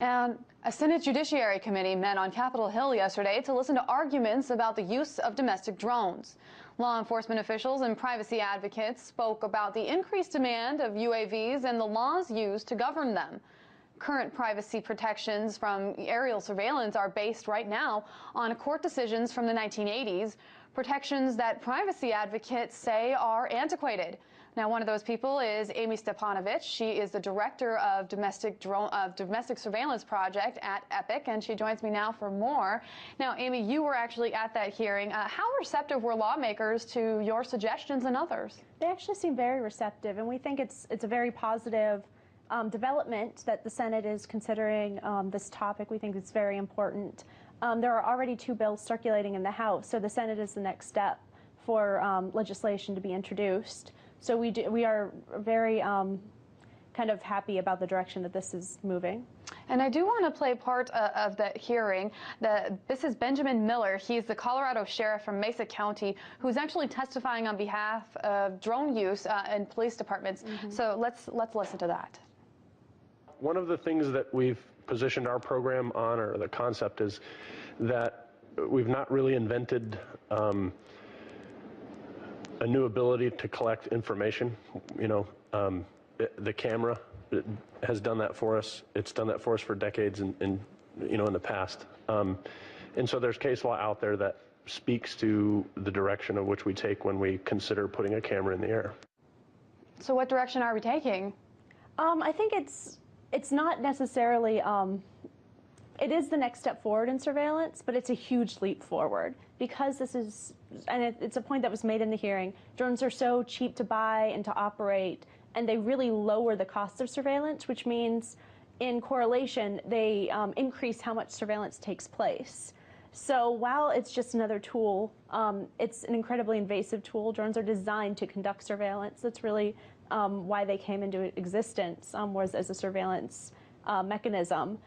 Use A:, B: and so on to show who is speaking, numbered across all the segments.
A: And a Senate Judiciary Committee met on Capitol Hill yesterday to listen to arguments about the use of domestic drones. Law enforcement officials and privacy advocates spoke about the increased demand of UAVs and the laws used to govern them. Current privacy protections from aerial surveillance are based right now on court decisions from the 1980s, protections that privacy advocates say are antiquated. Now, one of those people is Amy Stepanovich. She is the director of domestic surveillance project at EPIC, and she joins me now for more. Now, Amy, you were actually at that hearing. How receptive were lawmakers to your suggestions and others?
B: They actually seem very receptive, and we think it's a very positive development that the Senate is considering this topic. We think it's very important. There are already 2 bills circulating in the House, so the Senate is the next step for legislation to be introduced. So we are very kind of happy about the direction that this is moving.
A: And I do want to play part of that hearing. This is Benjamin Miller. He's the Colorado sheriff from Mesa County who's actually testifying on behalf of drone use in police departments. So let's listen to that.
C: One of the things that we've positioned our program on, or the concept, is that we've not really invented a new ability to collect information. The camera has done that for us. It's done that for us for decades in the past. And so there's case law out there that speaks to the direction of which we take when we consider putting a camera in the air.
A: So what direction are we taking?
B: I think it's not necessarily, it is the next step forward in surveillance, but it's a huge leap forward because this is, and it's a point that was made in the hearing, drones are so cheap to buy and to operate, and they really lower the cost of surveillance, which means in correlation, they increase how much surveillance takes place. So while it's just another tool, it's an incredibly invasive tool. Drones are designed to conduct surveillance. That's really why they came into existence, was as a surveillance mechanism.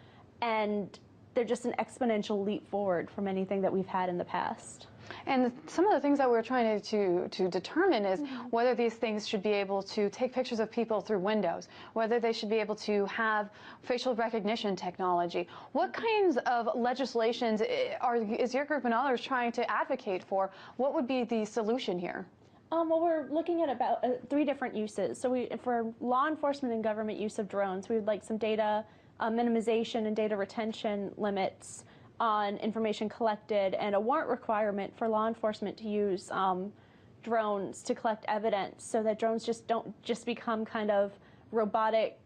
B: And they're just an exponential leap forward from anything that we've had in the past.
A: And some of the things that we're trying to determine is whether these things should be able to take pictures of people through windows, whether they should be able to have facial recognition technology. What kinds of legislations is your group and others trying to advocate for? What would be the solution here?
B: Well, we're looking at about 3 different uses. So for law enforcement and government use of drones, we would like some data minimization and data retention limits on information collected, and a warrant requirement for law enforcement to use drones to collect evidence, so that drones don't become kind of robotic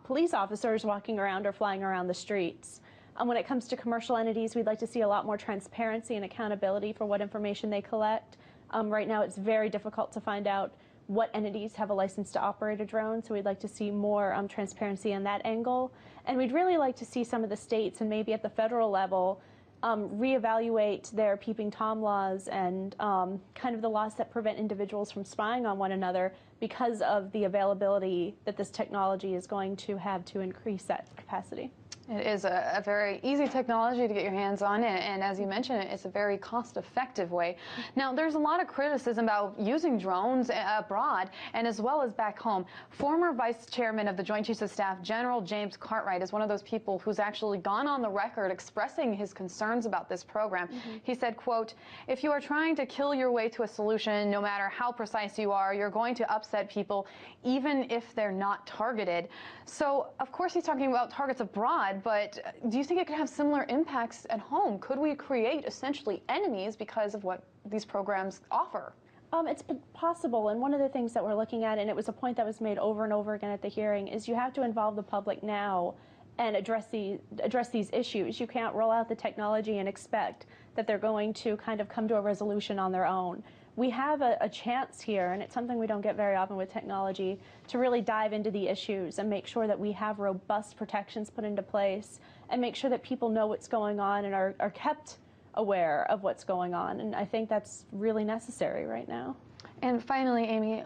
B: police officers walking around or flying around the streets. When it comes to commercial entities, we'd like to see a lot more transparency and accountability for what information they collect. Right now, it's very difficult to find out what entities have a license to operate a drone, so we'd like to see more transparency on that angle. And we'd really like to see some of the states, and maybe at the federal level, reevaluate their peeping Tom laws and kind of the laws that prevent individuals from spying on one another because of the availability that this technology is going to have to increase that capacity.
A: It is a very easy technology to get your hands on, and as you mentioned, it's a very cost-effective way. Now, there's a lot of criticism about using drones abroad and as well as back home. Former Vice Chairman of the Joint Chiefs of Staff, General James Cartwright, is one of those people who's actually gone on the record expressing his concerns about this program. He said, quote, "If you are trying to kill your way to a solution, no matter how precise you are, you're going to upset people, even if they're not targeted." So, of course, he's talking about targets abroad, but do you think it could have similar impacts at home? Could we create essentially enemies because of what these programs offer?
B: It's possible, and one of the things that we're looking at, and it was a point that was made over and over again at the hearing, is you have to involve the public now and address these issues. You can't roll out the technology and expect that they're going to kind of come to a resolution on their own. We have a chance here, and it's something we don't get very often with technology, to really dive into the issues and make sure that we have robust protections put into place and make sure that people know what's going on and are kept aware of what's going on. And I think that's really necessary right now.
A: And finally, Amy,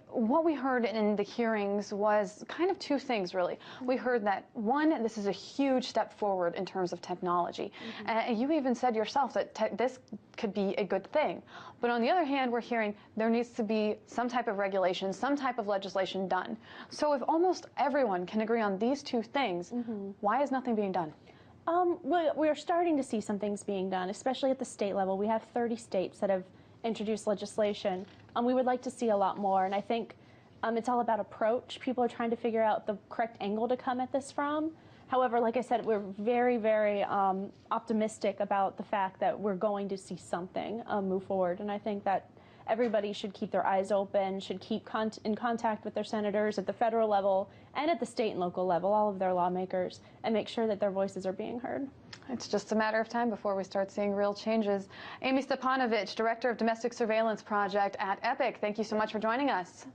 A: what we heard in the hearings was kind of two things, really. We heard that, one, this is a huge step forward in terms of technology. And you even said yourself that this could be a good thing. But on the other hand, we're hearing there needs to be some type of regulation, some type of legislation done. So if almost everyone can agree on these two things, why is nothing being done?
B: We're starting to see some things being done, especially at the state level. We have 30 states that have introduced legislation. We would like to see a lot more, and I think it's all about approach. People are trying to figure out the correct angle to come at this from. However, like I said, we're very, very optimistic about the fact that we're going to see something move forward, and I think that everybody should keep their eyes open, should keep in contact with their senators at the federal level and at the state and local level, all of their lawmakers, and make sure that their voices are being heard.
A: It's just a matter of time before we start seeing real changes. Amy Stepanovich, Director of Domestic Surveillance Project at EPIC, thank you so much for joining us.